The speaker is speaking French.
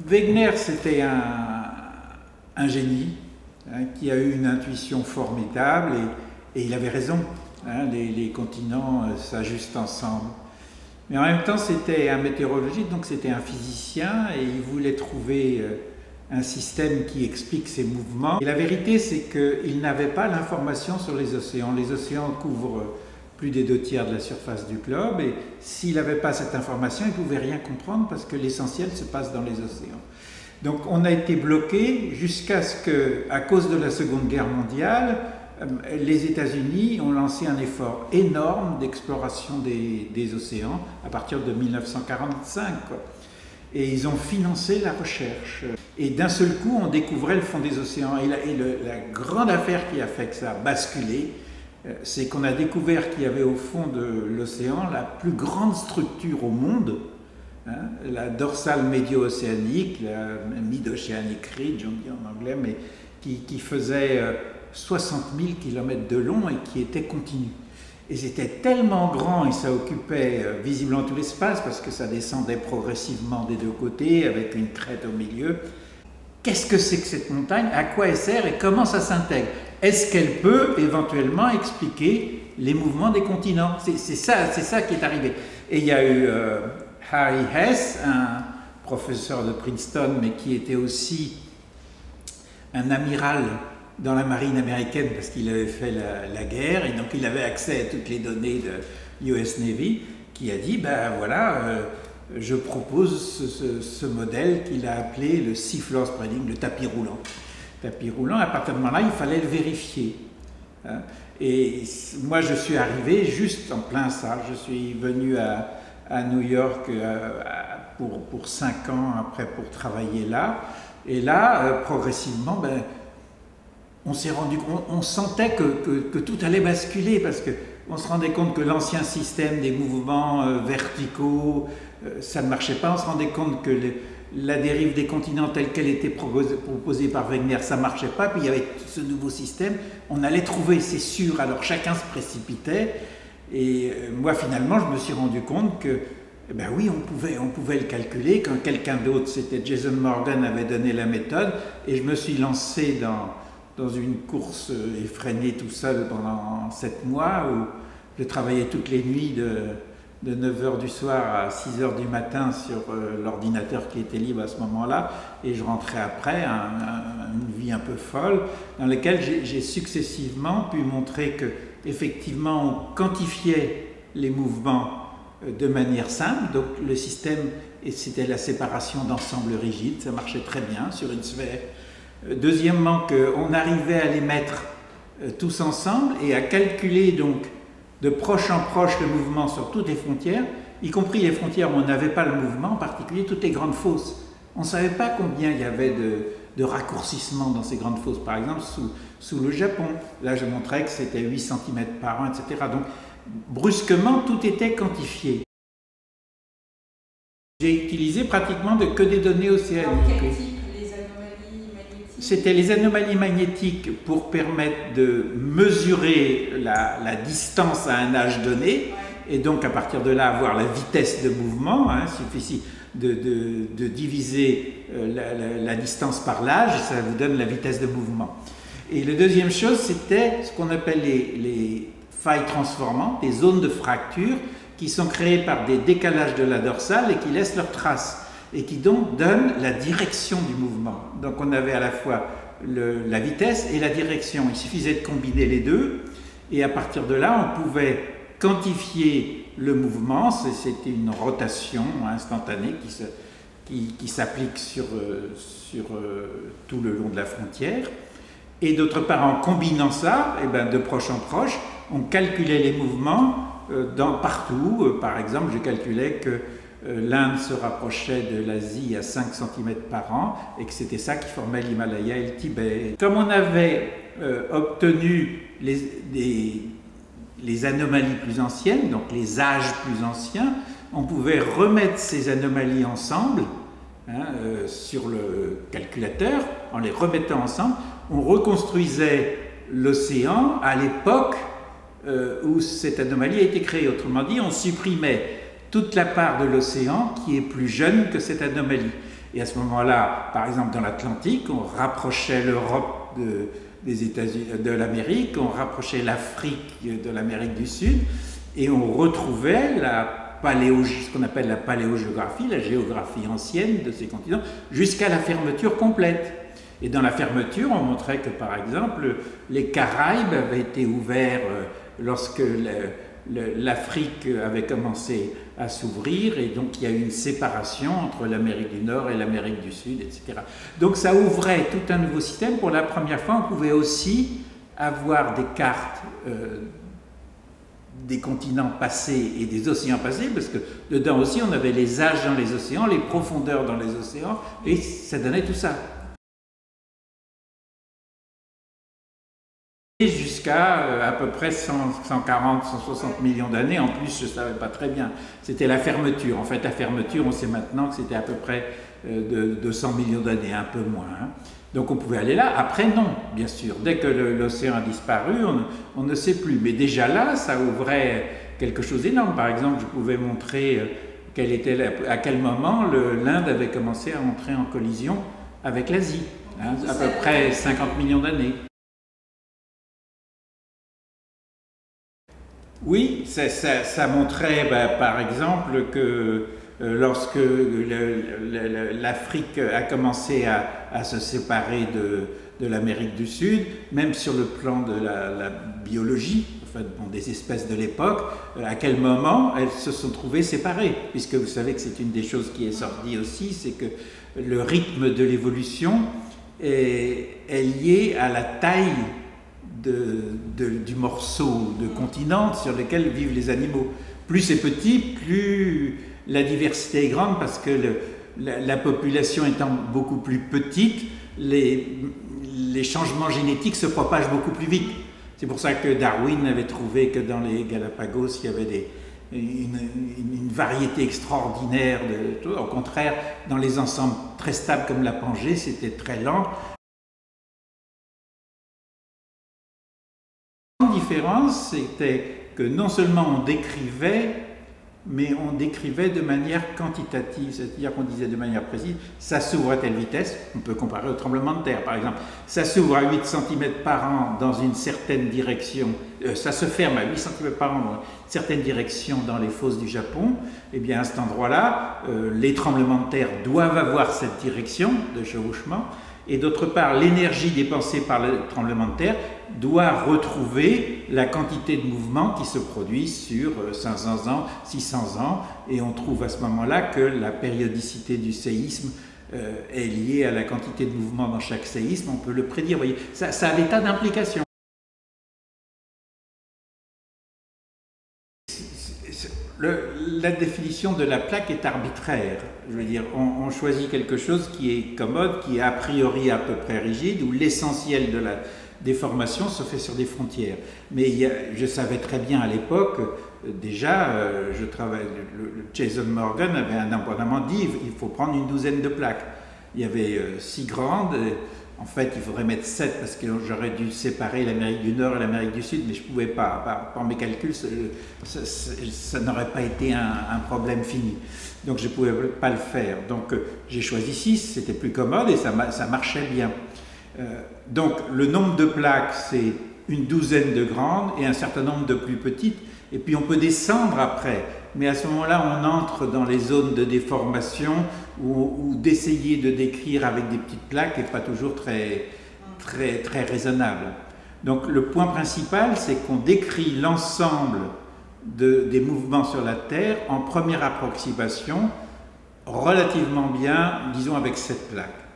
Wegener, c'était un génie qui a eu une intuition formidable et il avait raison. Les continents s'ajustent ensemble. Mais en même temps, c'était un météorologiste, donc c'était un physicien et il voulait trouver un système qui explique ces mouvements. Et la vérité, c'est qu'il n'avait pas l'information sur les océans. Les océans couvrent plus des 2/3 de la surface du globe et s'il n'avait pas cette information, il ne pouvait rien comprendre parce que l'essentiel se passe dans les océans. Donc on a été bloqué jusqu'à ce que, à cause de la Seconde Guerre mondiale, les États-Unis ont lancé un effort énorme d'exploration des océans à partir de 1945. Et ils ont financé la recherche. Et d'un seul coup, on découvrait le fond des océans. Et la grande affaire qui a fait que ça a basculé, c'est qu'on a découvert qu'il y avait au fond de l'océan la plus grande structure au monde, la dorsale médio-océanique, la Mid-Oceanic Ridge, on dit en anglais, mais qui faisait 60 000 km de long et qui était continue. Et c'était tellement grand et ça occupait visiblement tout l'espace parce que ça descendait progressivement des deux côtés avec une crête au milieu. Qu'est-ce que c'est que cette montagne? À quoi elle sert et comment ça s'intègre? Est-ce qu'elle peut éventuellement expliquer les mouvements des continents? C'est ça qui est arrivé. Et il y a eu Harry Hess, un professeur de Princeton, mais qui était aussi un amiral dans la marine américaine parce qu'il avait fait la guerre et donc il avait accès à toutes les données de US Navy, qui a dit, ben voilà, je propose ce modèle qu'il a appelé le seafloor spreading, le tapis roulant. Tapis roulant, à partir de ce moment-là, il fallait le vérifier. Et moi, je suis arrivé juste en plein ça. Je suis venu à New York pour 5 ans après pour travailler là. Et là, progressivement, ben, on sentait que tout allait basculer parce qu'on se rendait compte que l'ancien système des mouvements verticaux, ça ne marchait pas. On se rendait compte que la dérive des continents telle qu'elle était proposée par Wegener, ça ne marchait pas. Puis il y avait ce nouveau système, on allait trouver, c'est sûr. Alors chacun se précipitait. Et moi, finalement, je me suis rendu compte que, ben oui, on pouvait le calculer. Quand quelqu'un d'autre, c'était Jason Morgan, avait donné la méthode. Et je me suis lancé dans une course effrénée tout seul pendant 7 mois où je travaillais toutes les nuits de 9h du soir à 6h du matin sur l'ordinateur qui était libre à ce moment-là et je rentrais après une vie un peu folle dans laquelle j'ai successivement pu montrer que effectivement on quantifiait les mouvements de manière simple, donc le système, et c'était la séparation d'ensembles rigides, ça marchait très bien sur une sphère. Deuxièmement, qu'on arrivait à les mettre tous ensemble et à calculer donc de proche en proche le mouvement sur toutes les frontières, y compris les frontières où on n'avait pas le mouvement, en particulier toutes les grandes fosses. On ne savait pas combien il y avait de raccourcissements dans ces grandes fosses. Par exemple, sous le Japon, là je montrais que c'était 8 cm par an, etc. Donc brusquement, tout était quantifié. J'ai utilisé pratiquement que des données océaniques. C'était les anomalies magnétiques pour permettre de mesurer la distance à un âge donné et donc à partir de là avoir la vitesse de mouvement. Il suffit de diviser la distance par l'âge, ça vous donne la vitesse de mouvement. Et la deuxième chose, c'était ce qu'on appelle les failles transformantes, des zones de fracture qui sont créées par des décalages de la dorsale et qui laissent leurs traces et qui donc donnent la direction du mouvement. Donc on avait à la fois la vitesse et la direction. Il suffisait de combiner les deux et à partir de là, on pouvait quantifier le mouvement. C'était une rotation instantanée qui s'applique sur tout le long de la frontière. Et d'autre part, en combinant ça, et ben, de proche en proche, on calculait les mouvements partout. Par exemple, je calculais que l'Inde se rapprochait de l'Asie à 5 cm par an et que c'était ça qui formait l'Himalaya et le Tibet. Comme on avait obtenu les anomalies plus anciennes, donc les âges plus anciens, on pouvait remettre ces anomalies ensemble sur le calculateur. En les remettant ensemble, on reconstruisait l'océan à l'époque où cette anomalie a été créée. Autrement dit, on supprimait toute la part de l'océan qui est plus jeune que cette anomalie. Et à ce moment-là, par exemple dans l'Atlantique, on rapprochait l'Europe des États-Unis, de l'Amérique, on rapprochait l'Afrique de l'Amérique du Sud, et on retrouvait ce qu'on appelle la paléogéographie, la géographie ancienne de ces continents, jusqu'à la fermeture complète. Et dans la fermeture, on montrait que, par exemple, les Caraïbes avaient été ouverts lorsque l'Afrique avait commencé à s'ouvrir, et donc il y a eu une séparation entre l'Amérique du Nord et l'Amérique du Sud, etc. Donc ça ouvrait tout un nouveau système. Pour la première fois, on pouvait aussi avoir des cartes des continents passés et des océans passés, parce que dedans aussi on avait les âges dans les océans, les profondeurs dans les océans, et ça donnait tout ça. Et jusqu'à à peu près 140, 160 millions d'années, en plus je ne savais pas très bien, c'était la fermeture. En fait la fermeture, on sait maintenant que c'était à peu près de 200 millions d'années, un peu moins. Hein. Donc on pouvait aller là. Après non, bien sûr. Dès que l'océan a disparu, on ne sait plus. Mais déjà là, ça ouvrait quelque chose d'énorme. Par exemple, je pouvais montrer à quel moment l'Inde avait commencé à entrer en collision avec l'Asie. Hein, à peu près 50 millions d'années. Oui, ça montrait par exemple que lorsque l'Afrique a commencé à se séparer de l'Amérique du Sud, même sur le plan de la biologie, enfin, des espèces de l'époque, à quel moment elles se sont trouvées séparées, puisque vous savez que c'est une des choses qui est sortie aussi, c'est que le rythme de l'évolution est lié à la taille du morceau de continent sur lequel vivent les animaux. Plus c'est petit, plus la diversité est grande, parce que la population étant beaucoup plus petite, les changements génétiques se propagent beaucoup plus vite. C'est pour ça que Darwin avait trouvé que dans les Galapagos, il y avait une variété extraordinaire. Au contraire, dans les ensembles très stables comme la Pangée, c'était très lent. La différence, c'était que non seulement on décrivait, mais on décrivait de manière quantitative, c'est-à-dire qu'on disait de manière précise, ça s'ouvre à telle vitesse, on peut comparer au tremblement de terre par exemple, ça s'ouvre à 8 cm par an dans une certaine direction, ça se ferme à 8 cm par an dans une certaine direction dans les fosses du Japon, et bien à cet endroit-là, les tremblements de terre doivent avoir cette direction de chevauchement, et d'autre part, l'énergie dépensée par le tremblement de terre doit retrouver la quantité de mouvement qui se produit sur 500 ans, 600 ans, et on trouve à ce moment-là que la périodicité du séisme est liée à la quantité de mouvement dans chaque séisme, on peut le prédire. Vous voyez, ça a des tas d'implications. La définition de la plaque est arbitraire. Je veux dire, on choisit quelque chose qui est commode, qui est a priori à peu près rigide, où l'essentiel de la déformation se fait sur des frontières. Mais je savais très bien à l'époque, déjà, Jason Morgan avait indépendamment dit il faut prendre une douzaine de plaques. Il y avait 6 grandes. En fait, il faudrait mettre 7 parce que j'aurais dû séparer l'Amérique du Nord et l'Amérique du Sud, mais je ne pouvais pas. Par mes calculs, ça n'aurait pas été un problème fini. Donc, je ne pouvais pas le faire. Donc, j'ai choisi 6, c'était plus commode et ça marchait bien. Donc, le nombre de plaques, c'est une douzaine de grandes et un certain nombre de plus petites. Et puis, on peut descendre après. Mais à ce moment-là, on entre dans les zones de déformation ou d'essayer de décrire avec des petites plaques n'est pas toujours très raisonnable. Donc le point principal, c'est qu'on décrit l'ensemble des mouvements sur la Terre en première approximation relativement bien, disons avec cette plaque.